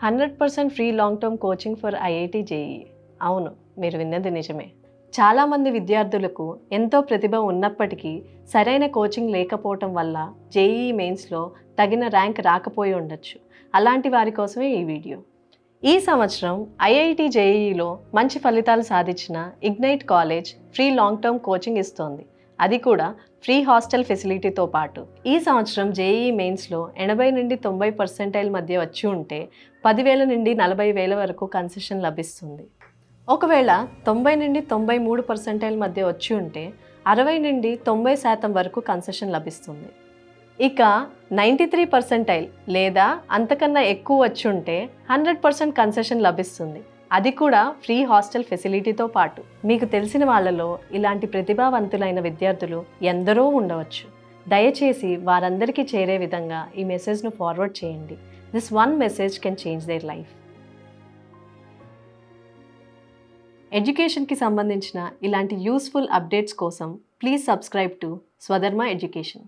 100% free long term coaching for IIT JEE. అవును, మీరు విన్నది నిజమే. చాలామంది విద్యార్థులకు ఎంతో ప్రతిభ ఉన్నప్పటికీ సరైన కోచింగ్ లేకపోవటం వల్ల జేఈఈ మెయిన్స్లో తగిన ర్యాంక్ రాకపోయి ఉండొచ్చు. అలాంటి వారి కోసమే ఈ వీడియో. ఈ సంవత్సరం ఐఐటి జేఈఈలో మంచి ఫలితాలు సాధించిన ignite college free long term coaching ఇస్తోంది. అది కూడా ఫ్రీ హాస్టల్ ఫెసిలిటీతో పాటు. ఈ సంవత్సరం జేఈఈ మెయిన్స్లో 80 నుండి 90% మధ్య వచ్చి ఉంటే 10,000 నుండి 40,000 వరకు కన్సెషన్ లభిస్తుంది. ఒకవేళ 90 నుండి 93% మధ్య వచ్చి ఉంటే 60 నుండి 90% వరకు కన్సెషన్ లభిస్తుంది. ఇక 93% లేదా అంతకన్నా ఎక్కువ వచ్చి ఉంటే 100% కన్సెషన్ లభిస్తుంది. అది కూడా ఫ్రీ హాస్టల్ ఫెసిలిటీతో పాటు. మీకు తెలిసిన వాళ్ళలో ఇలాంటి ప్రతిభావంతులైన విద్యార్థులు ఎందరో ఉండవచ్చు. దయచేసి వారందరికీ చేరే విధంగా ఈ మెసేజ్ను ఫార్వర్డ్ చేయండి. This one message can change their life. ఎడ్యుకేషన్కి సంబంధించిన ఇలాంటి యూస్ఫుల్ అప్డేట్స్ కోసం ప్లీజ్ సబ్స్క్రైబ్ టు స్వధర్మ ఎడ్యుకేషన్.